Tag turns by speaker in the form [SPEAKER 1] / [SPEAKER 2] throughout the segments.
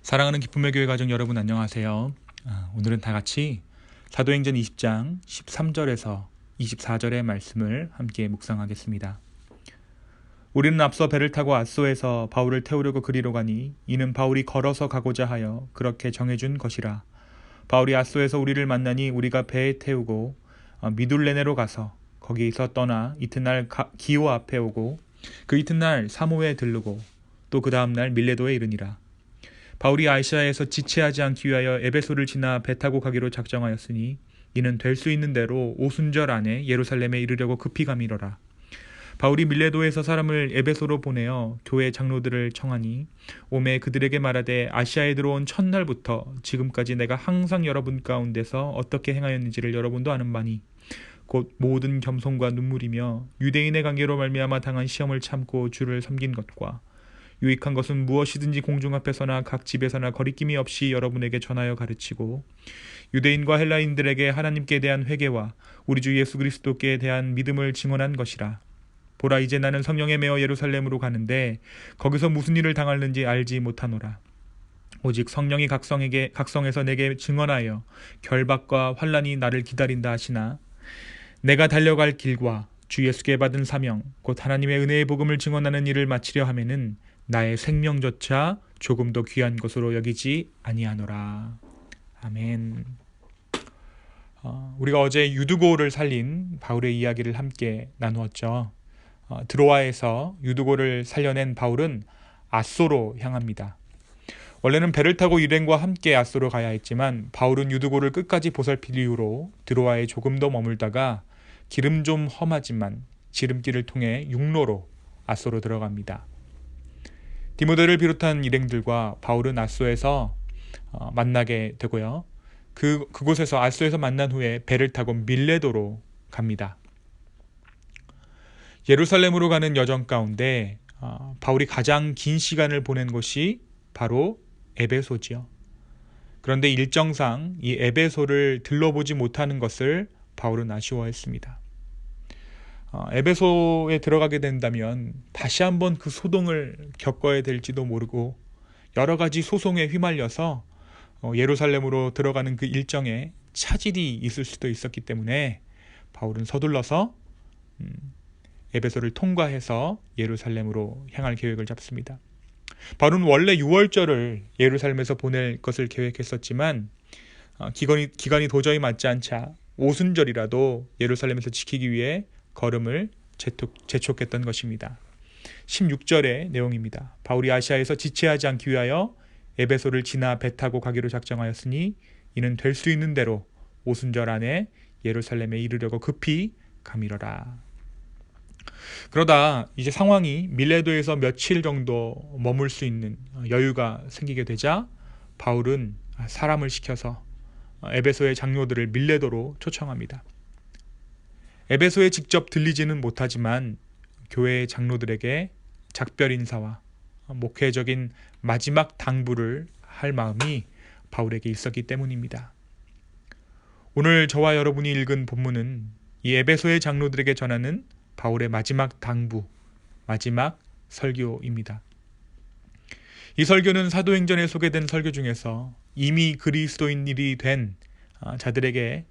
[SPEAKER 1] 사랑하는 기쁨의 교회 가족 여러분 안녕하세요. 오늘은 다 같이 사도행전 20장 13절에서 24절의 말씀을 함께 묵상하겠습니다. 우리는 앞서 배를 타고 아소에서 바울을 태우려고 그리로 가니 이는 바울이 걸어서 가고자 하여 그렇게 정해준 것이라. 바울이 아소에서 우리를 만나니 우리가 배에 태우고 미둘레네로 가서 거기서 떠나 이튿날 기오 앞에 오고 그 이튿날 사모에 들르고 또 그 다음날 밀레도에 이르니라. 바울이 아시아에서 지체하지 않기 위하여 에베소를 지나 배 타고 가기로 작정하였으니 이는 될 수 있는 대로 오순절 안에 예루살렘에 이르려고 급히 가미러라. 바울이 밀레도에서 사람을 에베소로 보내어 교회 장로들을 청하니 오매 그들에게 말하되 아시아에 들어온 첫날부터 지금까지 내가 항상 여러분 가운데서 어떻게 행하였는지를 여러분도 아는 바니 곧 모든 겸손과 눈물이며 유대인의 관계로 말미암아 당한 시험을 참고 주를 섬긴 것과 유익한 것은 무엇이든지 공중 앞에서나 각 집에서나 거리낌이 없이 여러분에게 전하여 가르치고 유대인과 헬라인들에게 하나님께 대한 회개와 우리 주 예수 그리스도께 대한 믿음을 증언한 것이라. 보라, 이제 나는 성령에 매어 예루살렘으로 가는데 거기서 무슨 일을 당할는지 알지 못하노라. 오직 성령이 각성에서 내게 증언하여 결박과 환난이 나를 기다린다 하시나 내가 달려갈 길과 주 예수께 받은 사명 곧 하나님의 은혜의 복음을 증언하는 일을 마치려 하면은 나의 생명조차 조금도 귀한 것으로 여기지 아니하노라. 아멘. 우리가 어제 유두고를 살린 바울의 이야기를 함께 나누었죠. 드로아에서 유두고를 살려낸 바울은 아소로 향합니다. 원래는 배를 타고 일행과 함께 아소로 가야 했지만 바울은 유두고를 끝까지 보살필 이유로 드로아에 조금 더 머물다가 기름 좀 험하지만 지름길을 통해 육로로 아소로 들어갑니다. 디모데를 비롯한 일행들과 바울은 아소에서 만나게 되고요. 그곳에서 아소에서 만난 후에 배를 타고 밀레도로 갑니다. 예루살렘으로 가는 여정 가운데 바울이 가장 긴 시간을 보낸 곳이 바로 에베소지요. 그런데 일정상 이 에베소를 들러보지 못하는 것을 바울은 아쉬워했습니다. 에베소에 들어가게 된다면 다시 한번 그 소동을 겪어야 될지도 모르고 여러 가지 소송에 휘말려서 예루살렘으로 들어가는 그 일정에 차질이 있을 수도 있었기 때문에 바울은 서둘러서 에베소를 통과해서 예루살렘으로 향할 계획을 잡습니다. 바울은 원래 6월절을 예루살렘에서 보낼 것을 계획했었지만 기간이 도저히 맞지 않자 오순절이라도 예루살렘에서 지키기 위해 걸음을 재촉했던 것입니다. 16절의 내용입니다. 바울이 아시아에서 지체하지 않기 위하여 에베소를 지나 배 타고 가기로 작정하였으니 이는 될 수 있는 대로 오순절 안에 예루살렘에 이르려고 급히 가미러라. 그러다 이제 상황이 밀레도에서 며칠 정도 머물 수 있는 여유가 생기게 되자 바울은 사람을 시켜서 에베소의 장로들을 밀레도로 초청합니다. 에베소에 직접 들리지는 못하지만 교회의 장로들에게 작별 인사와 목회적인 마지막 당부를 할 마음이 바울에게 있었기 때문입니다. 오늘 저와 여러분이 읽은 본문은 이 에베소의 장로들에게 전하는 바울의 마지막 당부, 마지막 설교입니다. 이 설교는 사도행전에 소개된 설교 중에서 이미 그리스도인일이 된 자들에게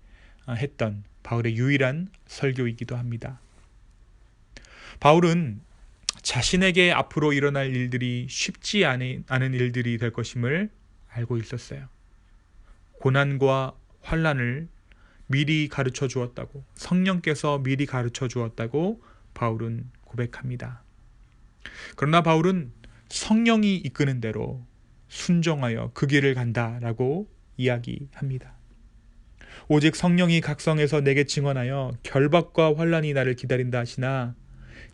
[SPEAKER 1] 했던 바울의 유일한 설교이기도 합니다. 바울은 자신에게 앞으로 일어날 일들이 쉽지 않은 일들이 될 것임을 알고 있었어요. 고난과 환난을 미리 가르쳐 주었다고, 성령께서 미리 가르쳐 주었다고 바울은 고백합니다. 그러나 바울은 성령이 이끄는 대로 순종하여 그 길을 간다라고 이야기합니다. 오직 성령이 각성해서 내게 증언하여 결박과 환난이 나를 기다린다 하시나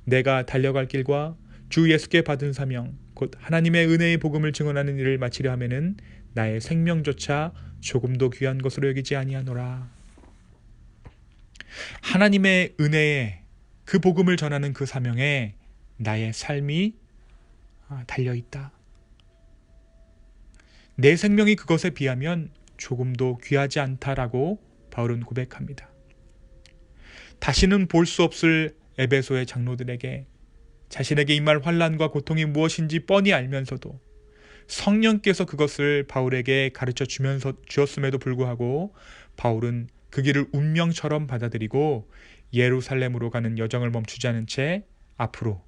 [SPEAKER 1] 내가 달려갈 길과 주 예수께 받은 사명 곧 하나님의 은혜의 복음을 증언하는 일을 마치려 하면은 나의 생명조차 조금도 귀한 것으로 여기지 아니하노라. 하나님의 은혜에 그 복음을 전하는 그 사명에 나의 삶이 달려있다. 내 생명이 그것에 비하면 조금도 귀하지 않다라고 바울은 고백합니다. 다시는 볼 수 없을 에베소의 장로들에게 자신에게 임할 환난과 고통이 무엇인지 뻔히 알면서도 성령께서 그것을 바울에게 가르쳐 주었음에도 불구하고 바울은 그 길을 운명처럼 받아들이고 예루살렘으로 가는 여정을 멈추지 않은 채 앞으로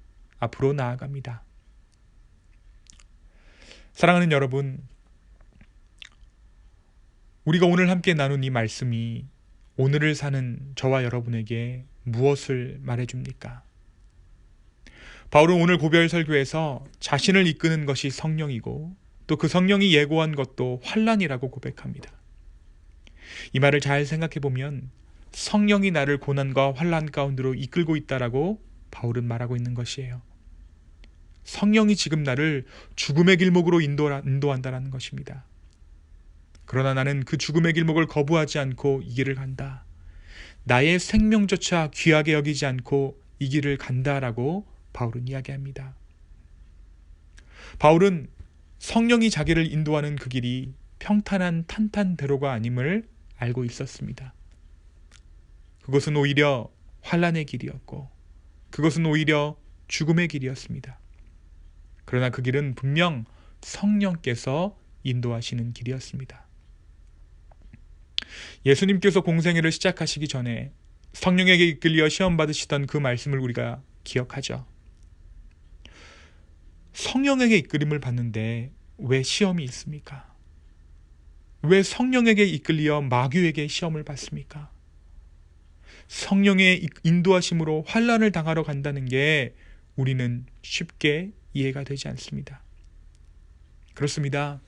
[SPEAKER 1] 나아갑니다. 사랑하는 여러분, 우리가 오늘 함께 나눈 이 말씀이 오늘을 사는 저와 여러분에게 무엇을 말해줍니까? 바울은 오늘 고별 설교에서 자신을 이끄는 것이 성령이고 또 그 성령이 예고한 것도 환난이라고 고백합니다. 이 말을 잘 생각해 보면 성령이 나를 고난과 환난 가운데로 이끌고 있다라고 바울은 말하고 있는 것이에요. 성령이 지금 나를 죽음의 길목으로 인도한다라는 것입니다. 그러나 나는 그 죽음의 길목을 거부하지 않고 이 길을 간다. 나의 생명조차 귀하게 여기지 않고 이 길을 간다라고 바울은 이야기합니다. 바울은 성령이 자기를 인도하는 그 길이 평탄한 탄탄대로가 아님을 알고 있었습니다. 그것은 오히려 환난의 길이었고 그것은 오히려 죽음의 길이었습니다. 그러나 그 길은 분명 성령께서 인도하시는 길이었습니다. 예수님께서 공생애를 시작하시기 전에 성령에게 이끌려 시험 받으시던 그 말씀을 우리가 기억하죠. 성령에게 이끌림을 받는데 왜 시험이 있습니까? 왜 성령에게 이끌려 마귀에게 시험을 받습니까? 성령의 인도하심으로 환난을 당하러 간다는 게 우리는 쉽게 이해가 되지 않습니다. 그렇습니다.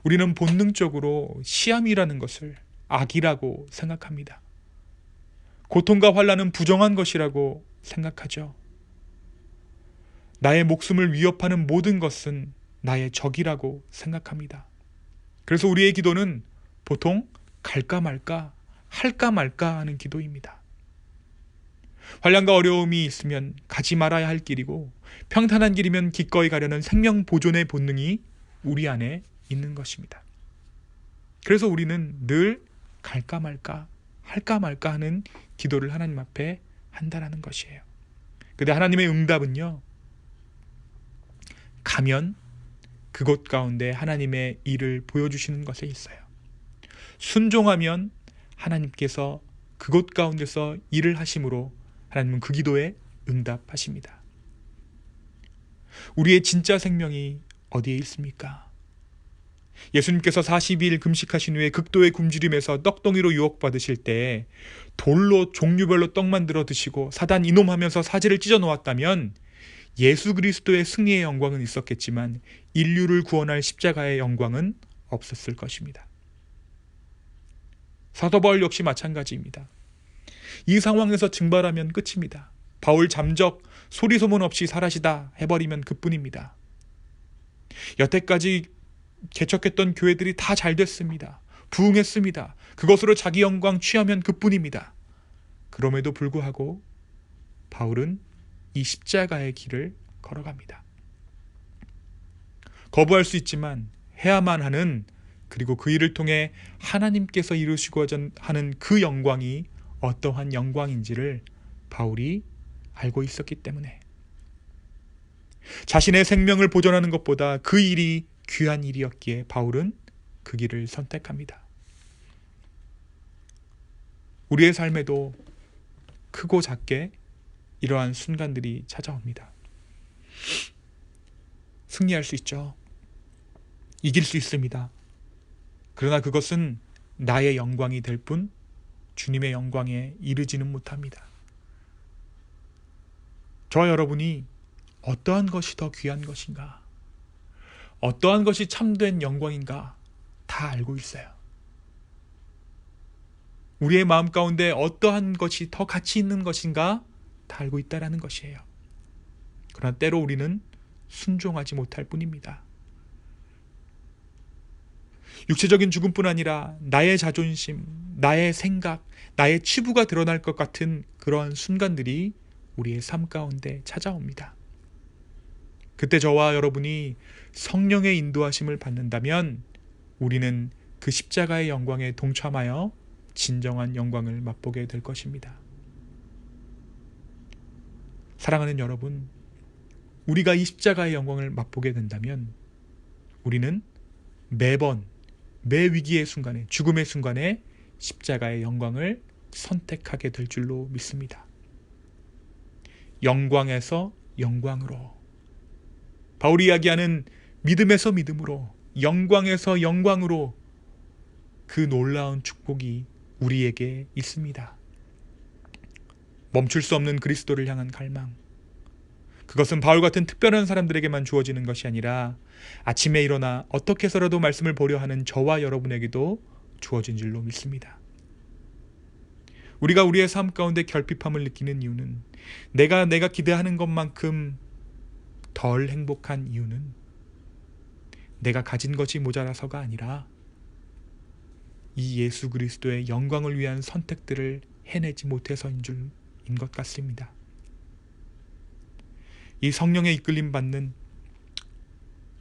[SPEAKER 1] 우리는 본능적으로 시험이라는 것을 악이라고 생각합니다. 고통과 환난은 부정한 것이라고 생각하죠. 나의 목숨을 위협하는 모든 것은 나의 적이라고 생각합니다. 그래서 우리의 기도는 보통 갈까 말까, 할까 말까 하는 기도입니다. 환난과 어려움이 있으면 가지 말아야 할 길이고 평탄한 길이면 기꺼이 가려는 생명 보존의 본능이 우리 안에 있는 것입니다. 그래서 우리는 늘 갈까 말까, 할까 말까 하는 기도를 하나님 앞에 한다라는 것이에요. 근데 하나님의 응답은요, 가면 그곳 가운데 하나님의 일을 보여주시는 것에 있어요. 순종하면 하나님께서 그곳 가운데서 일을 하심으로 하나님은 그 기도에 응답하십니다. 우리의 진짜 생명이 어디에 있습니까? 예수님께서 40일 금식하신 후에 극도의 굶주림에서 떡덩이로 유혹받으실 때 돌로 종류별로 떡 만들어 드시고 사단 이놈 하면서 사지를 찢어 놓았다면 예수 그리스도의 승리의 영광은 있었겠지만 인류를 구원할 십자가의 영광은 없었을 것입니다. 사도 바울 역시 마찬가지입니다. 이 상황에서 증발하면 끝입니다. 바울 잠적 소리 소문 없이 사라지다 해버리면 그뿐입니다. 여태까지 개척했던 교회들이 다 잘 됐습니다. 부흥했습니다. 그것으로 자기 영광 취하면 그뿐입니다. 그럼에도 불구하고 바울은 이 십자가의 길을 걸어갑니다. 거부할 수 있지만 해야만 하는, 그리고 그 일을 통해 하나님께서 이루시고자 하는 그 영광이 어떠한 영광인지를 바울이 알고 있었기 때문에 자신의 생명을 보존하는 것보다 그 일이 귀한 일이었기에 바울은 그 길을 선택합니다. 우리의 삶에도 크고 작게 이러한 순간들이 찾아옵니다. 승리할 수 있죠. 이길 수 있습니다. 그러나 그것은 나의 영광이 될 뿐 주님의 영광에 이르지는 못합니다. 저와 여러분이 어떠한 것이 더 귀한 것인가, 어떠한 것이 참된 영광인가 다 알고 있어요. 우리의 마음 가운데 어떠한 것이 더 가치 있는 것인가 다 알고 있다라는 것이에요. 그러나 때로 우리는 순종하지 못할 뿐입니다. 육체적인 죽음뿐 아니라 나의 자존심, 나의 생각, 나의 치부가 드러날 것 같은 그러한 순간들이 우리의 삶 가운데 찾아옵니다. 그때 저와 여러분이 성령의 인도하심을 받는다면 우리는 그 십자가의 영광에 동참하여 진정한 영광을 맛보게 될 것입니다. 사랑하는 여러분, 우리가 이 십자가의 영광을 맛보게 된다면 우리는 매번 매 위기의 순간에, 죽음의 순간에 십자가의 영광을 선택하게 될 줄로 믿습니다. 영광에서 영광으로, 바울이 이야기하는 믿음에서 믿음으로, 영광에서 영광으로 그 놀라운 축복이 우리에게 있습니다. 멈출 수 없는 그리스도를 향한 갈망, 그것은 바울 같은 특별한 사람들에게만 주어지는 것이 아니라 아침에 일어나 어떻게 해서라도 말씀을 보려 하는 저와 여러분에게도 주어진 줄로 믿습니다. 우리가 우리의 삶 가운데 결핍함을 느끼는 이유는, 내가 기대하는 것만큼 덜 행복한 이유는 내가 가진 것이 모자라서가 아니라 이 예수 그리스도의 영광을 위한 선택들을 해내지 못해서인 것 같습니다. 이 성령의 이끌림 받는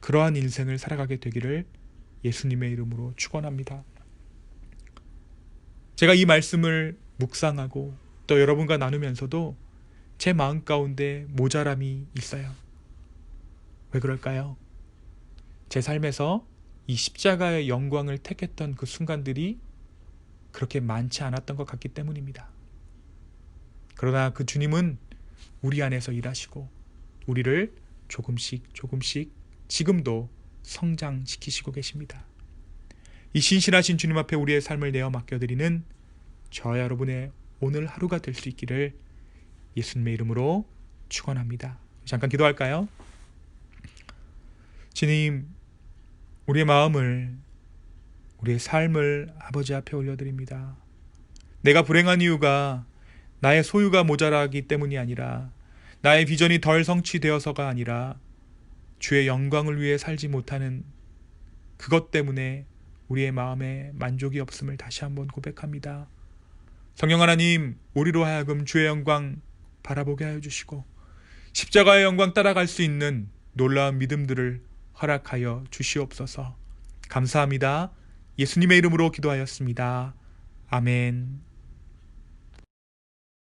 [SPEAKER 1] 그러한 인생을 살아가게 되기를 예수님의 이름으로 축원합니다. 제가 이 말씀을 묵상하고 또 여러분과 나누면서도 제 마음 가운데 모자람이 있어요. 왜 그럴까요? 제 삶에서 이 십자가의 영광을 택했던 그 순간들이 그렇게 많지 않았던 것 같기 때문입니다. 그러나 그 주님은 우리 안에서 일하시고 우리를 조금씩 지금도 성장시키시고 계십니다. 이 신실하신 주님 앞에 우리의 삶을 내어 맡겨드리는 저와 여러분의 오늘 하루가 될 수 있기를 예수님의 이름으로 축원합니다. 잠깐 기도할까요? 주님, 우리의 마음을, 우리의 삶을 아버지 앞에 올려드립니다. 내가 불행한 이유가 나의 소유가 모자라기 때문이 아니라, 나의 비전이 덜 성취되어서가 아니라 주의 영광을 위해 살지 못하는 그것 때문에 우리의 마음에 만족이 없음을 다시 한번 고백합니다. 성령 하나님, 우리로 하여금 주의 영광 바라보게 하여 주시고 십자가의 영광 따라갈 수 있는 놀라운 믿음들을 허락하여 주시옵소서. 감사합니다. 예수님의 이름으로 기도하였습니다. 아멘.